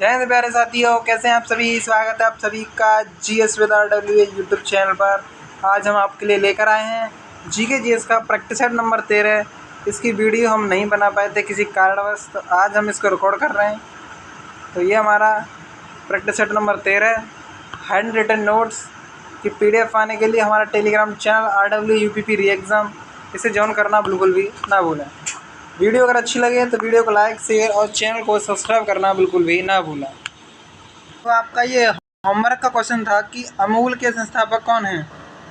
जय हिंद प्यारे साथियों, कैसे हैं आप सभी। स्वागत है आप सभी का GS with RW YouTube channel पर। आज हम आपके लिए लेकर आए हैं जीके जीएस का प्रैक्टिस सेट नंबर 13। इसकी वीडियो हम नहीं बना पाए थे किसी कारणवश, तो आज हम इसको रिकॉर्ड कर रहे हैं। तो ये हमारा practice set number 13 hand written notes की PDF पाने के लिए हमारा telegram channel RW UPP re exam, इसे ज्वाइन करना बिल्कुल भी ना भूलें। वीडियो अगर अच्छी लगे तो वीडियो को लाइक, शेयर और चैनल को सब्सक्राइब करना बिल्कुल भी ना भूलें। तो आपका ये होमवर्क का क्वेश्चन था कि अमूल के संस्थापक कौन हैं।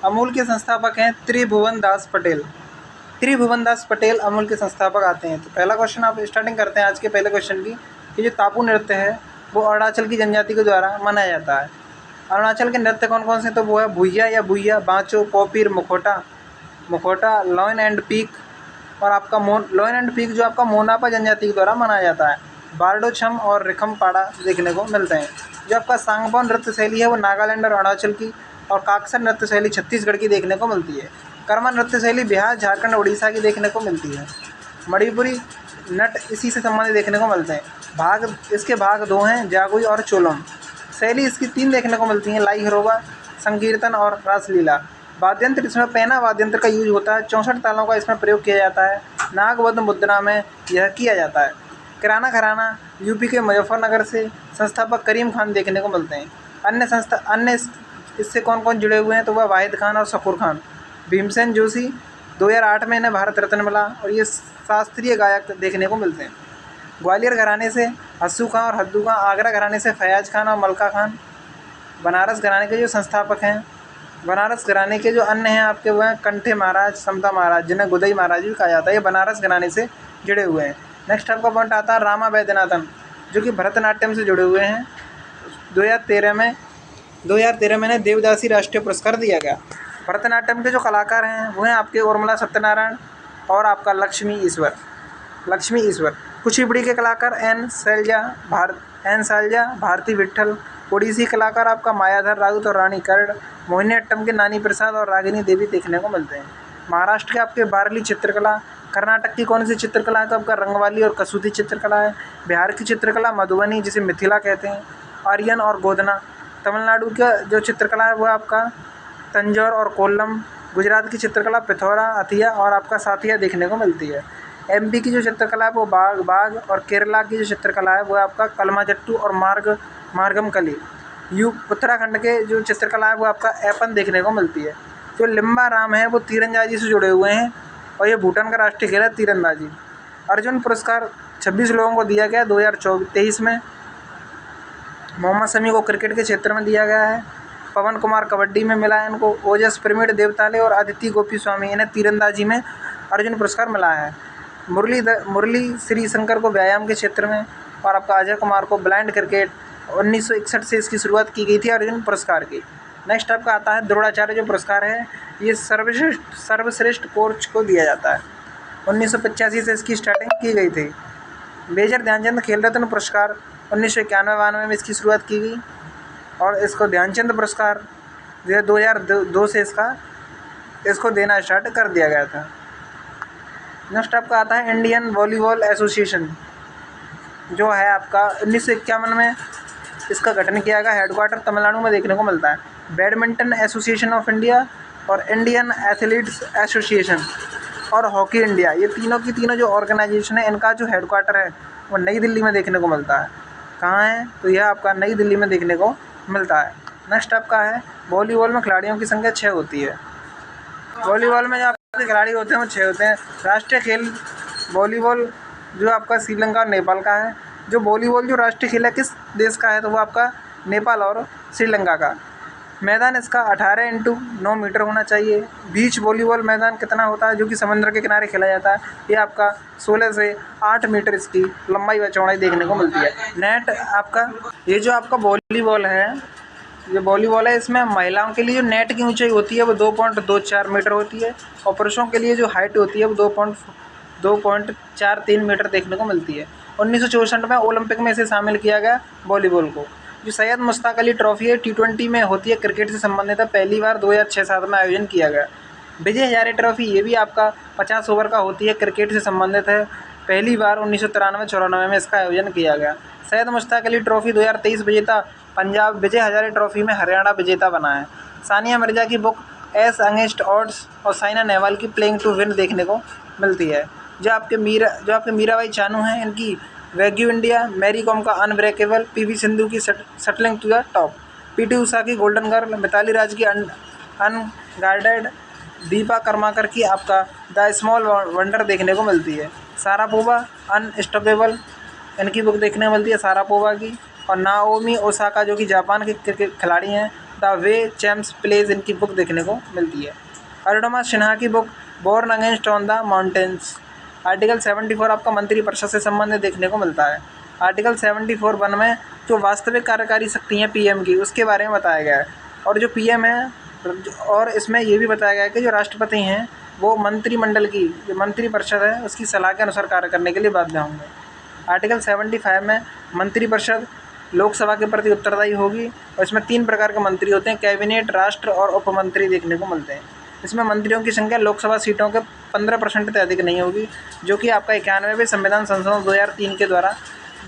अमूल के संस्थापक हैं त्रिभुवन दास पटेल। त्रिभुवन दास पटेल अमूल के संस्थापक आते हैं। तो पहला क्वेश्चन आप स्टार्टिंग करते हैं आज के पहले क्वेश्चन की कि जो तापू नृत्य है वो अरुणाचल की जनजाति के द्वारा मनाया जाता है। अरुणाचल के नृत्य कौन कौन से, तो वो है भुइया या भुइया, बाँचो, पोपीर, मुखोटा, लॉइन एंड पीक और आपका लॉइन एंड पीक जो आपका मोनापा जनजाति के द्वारा मनाया जाता है। बारडो छम और रिखम पाड़ा देखने को मिलते हैं। जो आपका सांगपो नृत्य शैली है वो नागालैंड और अरुणाचल की, और काकसर नृत्य शैली छत्तीसगढ़ की देखने को मिलती है। कर्मा नृत्य शैली बिहार, झारखंड, उड़ीसा की देखने को मिलती है। मणिपुरी नट इसी से संबंधित देखने को मिलते हैं। इसके भाग दो हैं, जागुई और चोलम। शैली इसकी 3 देखने को मिलती हैं, लाई हरोबा, संकीर्तन और रासलीला। वाद्यंत्र, इसमें पैना वाद्यंत्र का यूज होता है। 64 तालों का इसमें प्रयोग किया जाता है। नागवध मुद्रा में यह किया जाता है। किराना घराना यूपी के मुजफ्फरनगर से संस्थापक करीम खान देखने को मिलते हैं। अन्य इससे कौन कौन जुड़े हुए हैं, तो वह वाहिद खान और शकूर खान। भीमसेन जोशी 2008 में इन्हें भारत रत्न मिला और ये शास्त्रीय गायक देखने को मिलते हैं। ग्वालियर घराने से हस्सू खां और हद्दू खां। आगरा घराने से फयाज खान और मलका खान। बनारस घराने के जो संस्थापक हैं, बनारस घराने के जो अन्य हैं आपके वो हैं कंठे महाराज, समता महाराज, जिन्हें गुदई महाराज भी कहा जाता है। ये बनारस घराने से जुड़े हुए हैं। नेक्स्ट आपका पॉइंट आता है रामा वैद्यनाथन, जो कि भरतनाट्यम से जुड़े हुए हैं। 2013 में इन्हें देवदासी राष्ट्रीय पुरस्कार दिया गया। भरतनाट्यम के जो कलाकार हैं वो हैं आपके उर्मिला सत्यनारायण और आपका लक्ष्मी ईश्वर। कुचिपुड़ी के कलाकार एन शैलजा, भारती विट्ठल। ओडिसी कलाकार आपका मायाधर राउत और रानी कर्ण। मोहिनीअट्टम के नानी प्रसाद और रागिनी देवी देखने को मिलते हैं। महाराष्ट्र के आपके बारली चित्रकला। कर्नाटक की कौन सी चित्रकला है, तो आपका रंगवाली और कसूती चित्रकला है। बिहार की चित्रकला मधुबनी, जिसे मिथिला कहते हैं, आर्यन और गोधना। तमिलनाडु का जो चित्रकला है वो आपका तंजौर और कोल्लम। गुजरात की चित्रकला पिथौरा, अथिया और आपका साथिया देखने को मिलती है। MP की जो चित्रकला है वो बाग और केरला की जो चित्रकला है वो आपका कलमाजट्टू और मार्गम कली। उत्तराखंड के जो चित्रकला है वो आपका ऐपन देखने को मिलती है। जो लिम्बा राम है वो तीरंदाजी से जुड़े हुए हैं और ये भूटान का राष्ट्रीय खेल है तीरंदाजी। अर्जुन पुरस्कार 26 लोगों को दिया गया 2023 में। मोहम्मद शमी को क्रिकेट के क्षेत्र में दिया गया है। पवन कुमार कबड्डी में मिला है इनको। ओजस प्रमीण देवताले और अदिति गोपी स्वामी, इन्हें तीरंदाजी में अर्जुन पुरस्कार मिला है। मुरली श्री शंकर को व्यायाम के क्षेत्र में, और आपका अजय कुमार को ब्लाइंड क्रिकेट। 1961 से इसकी शुरुआत की गई थी अर्जुन पुरस्कार की। नेक्स्ट आपका आता है द्रोणाचार्य जो पुरस्कार है, ये सर्वश्रेष्ठ कोच को दिया जाता है। 1985 से इसकी स्टार्टिंग की गई थी। मेजर ध्यानचंद खेल रत्न पुरस्कार 1991-92 में इसकी शुरुआत की गई, और इसको ध्यानचंद पुरस्कार जो है 2002 से इसको देना स्टार्ट कर दिया गया था। नेक्स्ट आपका आता है इंडियन वॉलीबॉल एसोसिएशन, जो है आपका 1951 में इसका गठन किया गया। हेडक्वार्टर तमिलनाडु में देखने को मिलता है। बैडमिंटन एसोसिएशन ऑफ इंडिया और इंडियन एथलीट्स एसोसिएशन और हॉकी इंडिया, ये तीनों की तीनों जो ऑर्गेनाइजेशन है इनका जो हेडक्वार्टर है वो नई दिल्ली में देखने को मिलता है। कहाँ है, तो यह आपका नई दिल्ली में देखने को मिलता है। नेक्स्ट आपका है वॉलीबॉल में खिलाड़ियों की संख्या 6 होती है। वॉलीबॉल में जो आपके खिलाड़ी होते हैं वो 6 होते हैं। राष्ट्रीय खेल वॉलीबॉल जो आपका श्रीलंका और नेपाल का है। जो वॉलीबॉल जो राष्ट्रीय खेल है किस देश का है, तो वो आपका नेपाल और श्रीलंका का। मैदान इसका 18x9 मीटर होना चाहिए। बीच वॉलीबॉल मैदान कितना होता है, जो कि समुद्र के किनारे खेला जाता है, ये आपका 16 से 8 मीटर इसकी लंबाई व चौड़ाई देखने को मिलती है। नेट आपका ये जो आपका वॉलीबॉल है, ये वॉलीबॉल है, इसमें महिलाओं के लिए जो नेट की ऊंचाई होती है वो 2.24 मीटर होती है, और पुरुषों के लिए जो हाइट होती है वो 2.43 मीटर देखने को मिलती है। 1964 में ओलंपिक में इसे शामिल किया गया वॉलीबॉल को। जो सैयद मुश्ताक अली ट्रॉफी है T20 में होती है, क्रिकेट से संबंधित है, पहली बार 2006-07 में आयोजन किया गया। विजय हजारे ट्रॉफी ये भी आपका 50 ओवर का होती है, क्रिकेट से संबंधित है। पहली बार 1993-94 में इसका आयोजन किया गया। सैयद मुश्ताक अली ट्रॉफी 2023 विजेता पंजाब, विजय हजारे ट्रॉफी में हरियाणा विजेता बना है। सानिया मिर्जा की बुक एस अगेंस्ट ऑड्स और साइना नेहवाल की प्लेइंग टू विन देखने को मिलती है। जो आपके मीराबाई चानू हैं, इनकी वैग्यू इंडिया, मैरी कॉम का अनब्रेकेबल, पीवी सिंधु की shuttling to the top, PT Usha की गोल्डन गर्ल, मिताली राज की अनगार्डेड, दीपा कर्माकर की आपका द स्मॉल वंडर देखने को मिलती है। सारापोवा अनस्टॉपेबल, इनकी बुक देखने को मिलती है सारापोवा की। और नाओमी ओसाका जो कि जापान के क्रिकेट खिलाड़ी हैं, द वे चैम्प्स प्लेज, इनकी बुक देखने को मिलती है। अरुणिमा सिन्हा की book born against on the mountains. Article 74 आपका मंत्री परिषद से संबंधित देखने को मिलता है। आर्टिकल 74(1) में जो वास्तविक कार्यकारी शक्ति हैं पीएम की, उसके बारे में बताया गया है। और जो पीएम है, और इसमें ये भी बताया गया है कि जो राष्ट्रपति हैं वो मंत्रिमंडल की जो मंत्री परिषद है उसकी सलाह के अनुसार कार्य करने के लिए बाध्य होंगे। आर्टिकल 75 में मंत्रिपरिषद लोकसभा के प्रति उत्तरदायी होगी और इसमें 3 प्रकार के मंत्री होते हैं, कैबिनेट, राष्ट्र और उपमंत्री देखने को मिलते हैं। इसमें मंत्रियों की संख्या लोकसभा सीटों के 15% से अधिक नहीं होगी, जो कि आपका 91वें संविधान संशोधन 2003 के द्वारा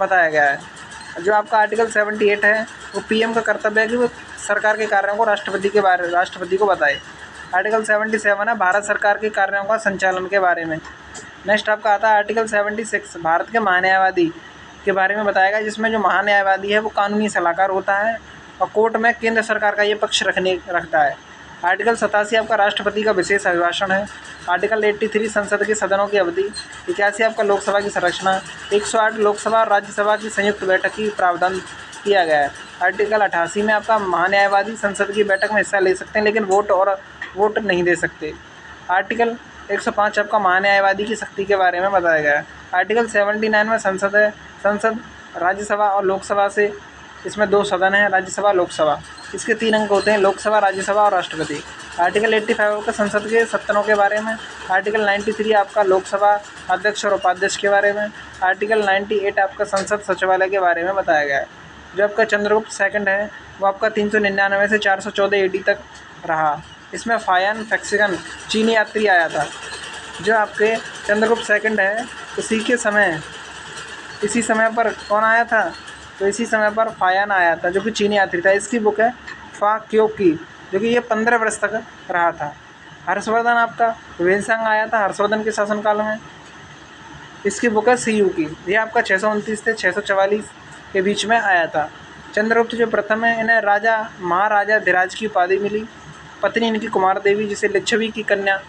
बताया गया है। जो आपका आर्टिकल 78 है वो पीएम का कर्तव्य है कि वो सरकार के कार्यों को राष्ट्रपति को बताए। आर्टिकल 77 है भारत सरकार के कार्यों का संचालन के बारे में। नेक्स्ट आपका आता है आर्टिकल 76 भारत के महान्यायवादी के बारे में बताया गया, जिसमें जो महान्यायवादी है वो कानूनी सलाहकार होता है और कोर्ट में केंद्र सरकार का ये पक्ष रखता है। आर्टिकल 87 आपका राष्ट्रपति का विशेष अभिभाषण है। आर्टिकल 83 संसद के सदनों की अवधि। 81 आपका लोकसभा की संरचना। 108 लोकसभा और राज्यसभा की संयुक्त बैठक की प्रावधान किया गया है। आर्टिकल 88 में आपका महान्यायवादी संसद की बैठक में हिस्सा ले सकते हैं, लेकिन वोट नहीं दे सकते। आर्टिकल 105 आपका महान्यायवादी की शक्ति के बारे में बताया गया है। आर्टिकल 79 में संसद है। संसद राज्यसभा और लोकसभा से, इसमें 2 सदन हैं, राज्यसभा लोकसभा। इसके 3 अंग होते हैं, लोकसभा, राज्यसभा और राष्ट्रपति। आर्टिकल 85 का संसद के सदनों के बारे में। आर्टिकल 93 आपका लोकसभा अध्यक्ष और उपाध्यक्ष के बारे में। आर्टिकल 98 आपका संसद सचिवालय के बारे में बताया गया है। जो आपका चंद्रगुप्त सेकंड है वो आपका 399 से 414 AD तक रहा। इसमें फायन फैक्सिकन चीनी यात्री आया था। जो आपके चंद्रगुप्त सेकंड है इसी समय पर कौन आया था, तो इसी समय पर फायन आया था जो कि चीनी यात्री था। इसकी बुक है फा क्यो की, जो कि ये 15 वर्ष तक रहा था। हर्षवर्धन आपका वेनसांग आया था हर्षवर्धन के शासनकाल में। इसकी बुक है सी यू की, ये आपका 629 से 644 के बीच में आया था। चंद्रगुप्त जो प्रथम है, इन्हें महाराजा धीराज की उपाधि मिली। पत्नी इनकी कुमार देवी, जिसे लिच्छवी की कन्या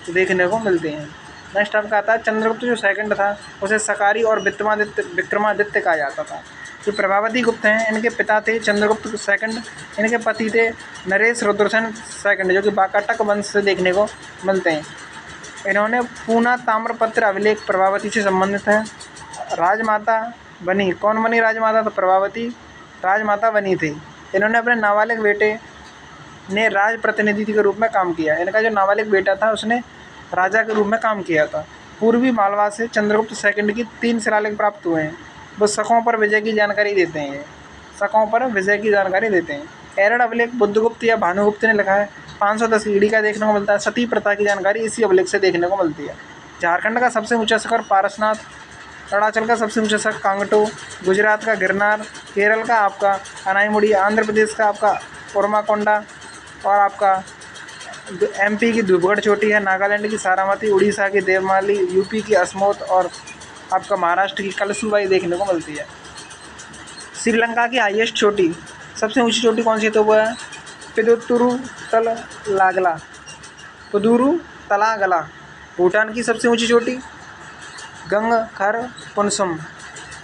देखने को मिलती हैं। नेक्स्ट आपका आता है चंद्रगुप्त जो सेकंड था उसे सकारी और विक्रमादित्य कहा जाता था। जो प्रभावती गुप्त हैं, इनके पिता थे चंद्रगुप्त सेकंड, इनके पति थे नरेश रुद्रसेन सेकंड, जो कि बाकाटक वंश से देखने को मिलते हैं। इन्होंने पूना ताम्रपत्र अभिलेख प्रभावती से संबंधित है। राजमाता बनी, कौन बनी राजमाता, तो प्रभावती राजमाता बनी थी। इन्होंने अपने नाबालिग बेटे ने राज प्रतिनिधि के रूप में काम किया। इनका जो नाबालिग बेटा था उसने राजा के रूप में काम किया था। पूर्वी मालवा से चंद्रगुप्त सेकंड की 3 शिलालेख प्राप्त हुए हैं। वो शकों पर विजय की जानकारी देते हैं। एरड़ अभिलेख बुद्धगुप्त या भानुगुप्त ने लिखा है। 510 ईडी का देखने को मिलता है। सती प्रथा की जानकारी इसी अभिलेख से देखने को मिलती है। झारखंड का सबसे ऊंचा शिखर पारसनाथ, अरुणाचल का सबसे ऊंचा शिखर कांगटो, गुजरात का गिरनार, केरल का आपका अनाईमुड़ी, आंध्र प्रदेश का आपका उरमाकोंडा और आपका MP की धूपगढ़ चोटी है, नागालैंड की सारामती, उड़ीसा की देवमाली, यूपी की असमोत और आपका महाराष्ट्र की कलसूबाई देखने को मिलती है। श्रीलंका की हाईएस्ट चोटी, सबसे ऊंची चोटी कौन सी है, तो वो है पुदुरु तलागला। भूटान की सबसे ऊंची चोटी गंगखर पुनसुम।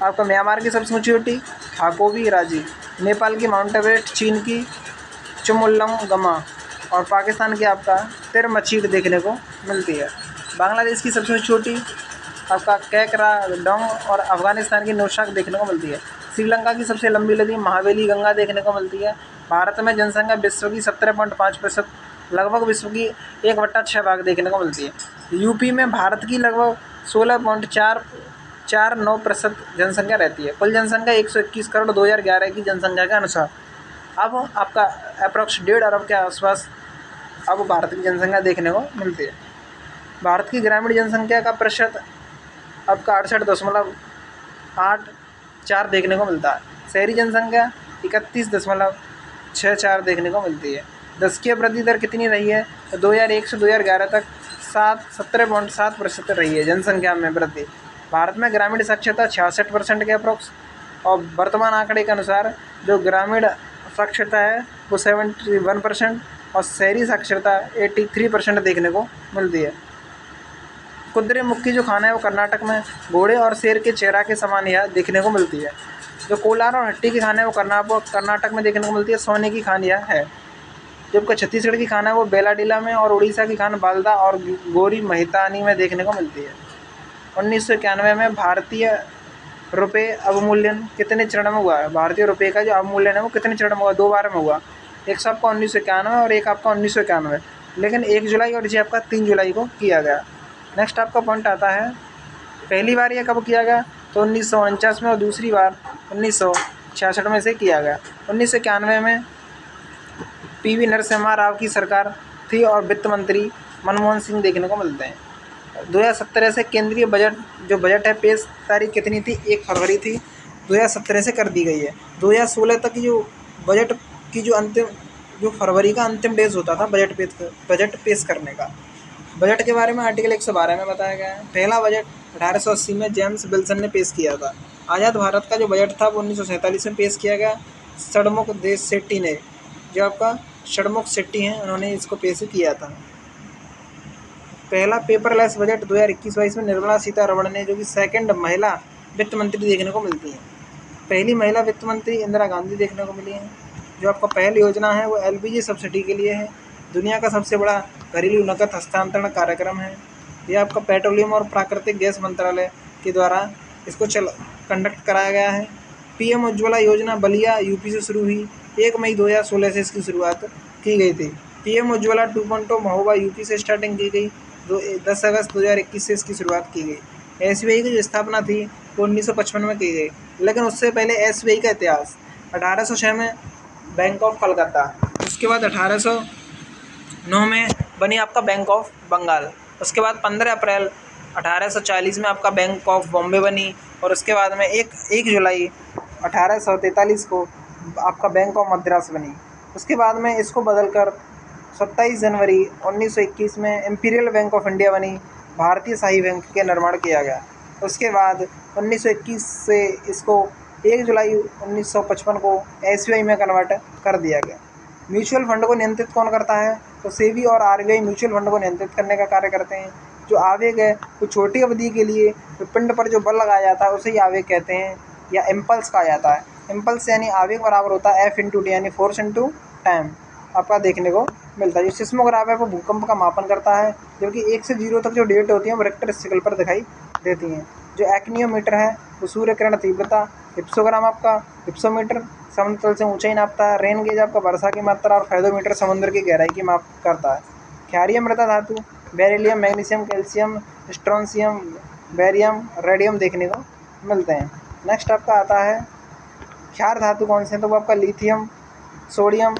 आपका म्यांमार की सबसे ऊंची चोटी हाकोबी राजी। नेपाल की माउंट एवरेस्ट, चीन की चुमुल्लंगमा और पाकिस्तान की आपका तिरमचीट देखने को मिलती है। बांग्लादेश की सबसे ऊंची चोटी आपका कैकराडोंग और अफगानिस्तान की नौशाक देखने को मिलती है। श्रीलंका की सबसे लंबी नदी महावेली गंगा देखने को मिलती है। भारत में जनसंख्या विश्व की 17.5%, लगभग विश्व की 1/6 भाग देखने को मिलती है। यूपी में भारत की लगभग 16.449% जनसंख्या रहती है। कुल जनसंख्या 121 करोड़ 2011 की जनसंख्या के अनुसार। अब आपका अप्रॉक्स 1.5 अरब के आसपास अब भारत की जनसंख्या देखने को मिलती है। भारत की ग्रामीण जनसंख्या का प्रतिशत आपका 68.84 देखने को मिलता है। शहरी जनसंख्या 31.64 देखने को मिलती है। दशकीय वृद्धि दर कितनी रही है? तो 2001 से 2011 तक 17.7% रही है जनसंख्या में वृद्धि। भारत में ग्रामीण साक्षरता 66% के अप्रोक्स, और वर्तमान आंकड़े के अनुसार जो ग्रामीण साक्षरता है वो 71% और शहरी साक्षरता 83% देखने को मिलती है। कुद्रे मुखी जो खाना है वो कर्नाटक में घोड़े और शेर के चेहरा के समान यह देखने को मिलती है। जो कोलार और हट्टी की खाना है वो कर्नाटक में देखने को मिलती है, सोने की खान यह है। जबकि छत्तीसगढ़ की खाना है वो बेलाडीला में, और उड़ीसा की खान बालदा और गोरी महितानी में देखने को मिलती है। 1991 में भारतीय रुपये अवमूल्यन कितने चरण में हुआ है? भारतीय रुपये का जो अवमूल्यन है वो कितने चरण में हुआ? 2 बार में हुआ। एक सौ आपका 1991 और एक आपका 1991, लेकिन 1 जुलाई और जी आपका 3 जुलाई को किया गया। नेक्स्ट आपका पॉइंट आता है, पहली बार यह कब किया गया? तो 1949 में, और दूसरी बार 1966 में से किया गया। 1991 में पीवी नरसिम्हा राव की सरकार थी और वित्त मंत्री मनमोहन सिंह देखने को मिलते हैं। 2017 से केंद्रीय बजट जो बजट है पेश तारीख कितनी थी? 1 फरवरी थी 2017 से कर दी गई है। 2016 तक जो बजट की जो फरवरी का अंतिम डेज होता था बजट पेश करने का। बजट के बारे में आर्टिकल 112 में बताया गया है। पहला बजट 1880 में जेम्स विल्सन ने पेश किया था। आज़ाद भारत का जो बजट था वो 1947 में पेश किया गया। षणमुख देश शेट्टी ने, जो आपका षणमुख शेट्टी हैं, उन्होंने इसको पेश किया था। पहला पेपरलेस बजट 2021-22 में निर्मला सीतारमण ने, जो कि सेकंड महिला वित्त मंत्री देखने को मिलती हैं। पहली महिला वित्त मंत्री इंदिरा गांधी देखने को मिली हैं। जो आपका पहली योजना है वो LPG सब्सिडी के लिए है। दुनिया का सबसे बड़ा घरेलू नकद हस्तांतरण कार्यक्रम है। यह आपका पेट्रोलियम और प्राकृतिक गैस मंत्रालय के द्वारा इसको कंडक्ट कराया गया है। PM उज्ज्वला योजना बलिया यूपी से शुरू हुई। 1 मई 2016 से इसकी शुरुआत की गई थी। PM उज्ज्वला 2.0 महोबा यूपी से स्टार्टिंग की गई। 10 अगस्त 2021 से इसकी शुरुआत की गई। SBI की जो स्थापना थी वो 1955 में की गई, लेकिन उससे पहले SBI का इतिहास 1806 में बैंक ऑफ कलकत्ता, उसके बाद 1809 में बनी आपका बैंक ऑफ बंगाल, उसके बाद 15 अप्रैल 1840 में आपका बैंक ऑफ बॉम्बे बनी, और उसके बाद में 1 जुलाई 1843 को आपका बैंक ऑफ मद्रास बनी। उसके बाद में इसको बदलकर 27 जनवरी 1921 में इम्पीरियल बैंक ऑफ इंडिया बनी, भारतीय शाही बैंक के निर्माण किया गया। उसके बाद 1921 से इसको 1 जुलाई 1955 को SBI में कन्वर्ट कर दिया गया। म्यूचुअल फंड को नियंत्रित कौन करता है? तो सेबी और RBI म्यूचुअल फंड को नियंत्रित करने का कार्य करते हैं। जो आवेग है वो छोटी अवधि के लिए जो पिंड पर जो बल लगाया जाता है उसे ही आवेग कहते हैं, या इम्पल्स कहा जाता है। इम्पल्स यानी आवेग बराबर होता है F/T यानी फोर्स इंटू टाइम आपका देखने को मिलता है। जो सिस्मोग्राफ है वो भूकंप का मापन करता है, जबकि 1 से 0 तक जो डेट होती है वो रिक्टर स्केल पर दिखाई देती हैं। जो एक्नियोमीटर है वो सूर्य किरण तीव्रता, हिप्सोग्राम आपका हिप्सोमीटर समुद्र तल से ऊंचाई नापता है, रेन गेज आपका वर्षा की मात्रा, और फेदोमीटर समुद्र की गहराई की माप करता है। क्षारीय मृदा धातु beryllium, magnesium, calcium, strontium, barium, radium देखने को मिलते हैं। नेक्स्ट आपका आता है क्षार धातु कौन से हैं? तो वो आपका lithium, sodium,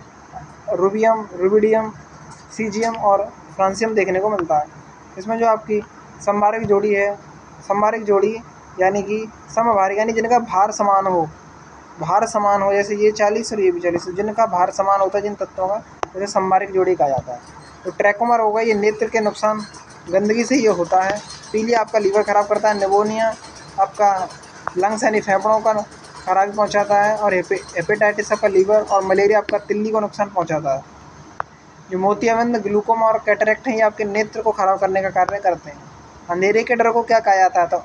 rubidium, rubidium, caesium और फ्रांसियम देखने को मिलता है। इसमें जो आपकी समभारिक जोड़ी है, समभारिक जोड़ी यानी कि समभारिक यानी जिनका भार समान हो, जैसे ये 40 और ये भी 40, जिनका भार समान होता है जिन तत्वों का, जैसे समभारिक जोड़ी कहा जाता है। तो ट्रैकोमर होगा ये नेत्र के नुकसान गंदगी से ये होता है। पीलिया आपका लीवर खराब करता है। निमोनिया आपका लंग्स यानी फेफड़ों का खराबी पहुंचाता है, और हेपेटाइटिस आपका लीवर, और मलेरिया आपका तिल्ली को नुकसान पहुंचाता है। जो मोतियाबिंद, ग्लूकोमा और कैटरेक्ट हैं ये आपके नेत्र को खराब करने का कार्य करते हैं। अंधेरे के डर को क्या कहा जाता है? तो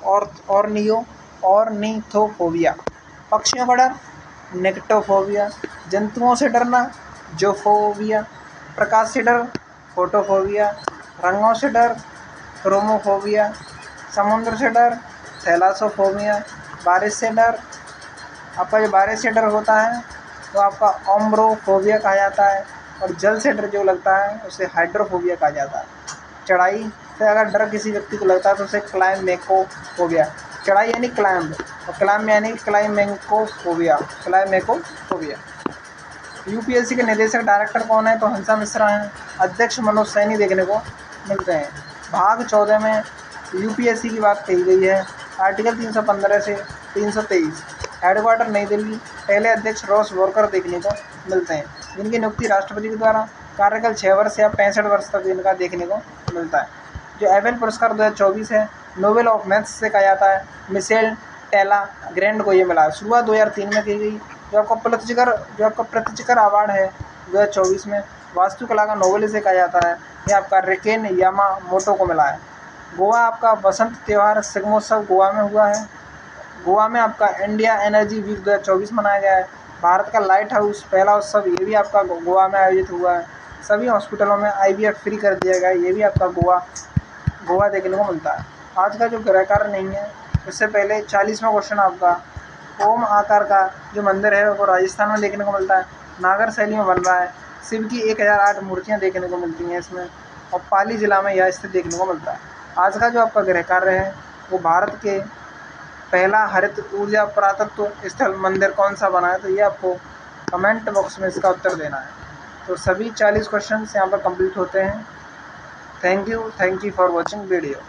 ऑर्निथोफोबिया। पक्षियों का डर नेक्टोफोबिया। जंतुओं से डरना जोफोबिया। प्रकाश से डर फोटोफोबिया। रंगों से डर क्रोमोफोबिया। समुद्र से डर थैलासोफोबिया। बारिश से डर आपका जो बारिश से डर होता है तो आपका ओम्ब्रोफोबिया कहा जाता है, और जल से डर जो लगता है उसे हाइड्रोफोबिया कहा जाता है। चढ़ाई से अगर डर किसी व्यक्ति को लगता है तो उसे क्लाइमेकोफोबिया। चढ़ाई यानी क्लाइंब, और क्लाइंब यानी क्लाइमेकोफोबिया। UPSC के निदेशक डायरेक्टर कौन है? तो हंसा मिश्रा हैं। अध्यक्ष मनोज सैनी देखने को मिलते हैं। भाग 14 में UPSC की बात कही गई है। आर्टिकल 315 से 323। हेडक्वार्टर नई दिल्ली। पहले अध्यक्ष रॉस वॉकर देखने को मिलते हैं, जिनकी नियुक्ति राष्ट्रपति के द्वारा। कार्यकाल 6 वर्ष या 65 वर्ष तक इनका देखने को मिलता है। जो एबेल पुरस्कार 2024 है, नोबेल ऑफ मैथ्स से कहा जाता है, मिशेल टेला ग्रैंड को ये मिला है। शुरुआत 2003 में की गई। जो आपका प्रित्जकर अवार्ड है 2024 में, वास्तुकला का नोबेल इसे कहा जाता है, ये आपका रिकेन यामामोटो को मिला है। गोवा आपका वसंत त्यौहार शिग्मोत्सव गोवा में हुआ है। गोवा में आपका इंडिया एनर्जी वीक 2024 मनाया गया है। भारत का लाइट हाउस पहला उत्सव ये भी आपका गोवा में आयोजित हुआ है। सभी हॉस्पिटलों में IVF फ्री कर दिया गया है, ये भी आपका गोवा देखने को मिलता है। आज का जो ग्रह कार्य नहीं है, उससे पहले 40वां क्वेश्चन आपका ओम आकार का जो मंदिर है वो राजस्थान में देखने को मिलता है, नागर शैली में बन रहा है। शिव की 1008 मूर्तियाँ देखने को मिलती हैं इसमें, और पाली जिला में यह स्थित देखने को मिलता है। आज का जो आपका गृह कार्य है वो भारत के पहला हरित ऊर्जा पुरातत्व स्थल मंदिर कौन सा बना है, तो ये आपको कमेंट बॉक्स में इसका उत्तर देना है। तो सभी 40 क्वेश्चन यहाँ पर कंप्लीट होते हैं। Thank you for watching video.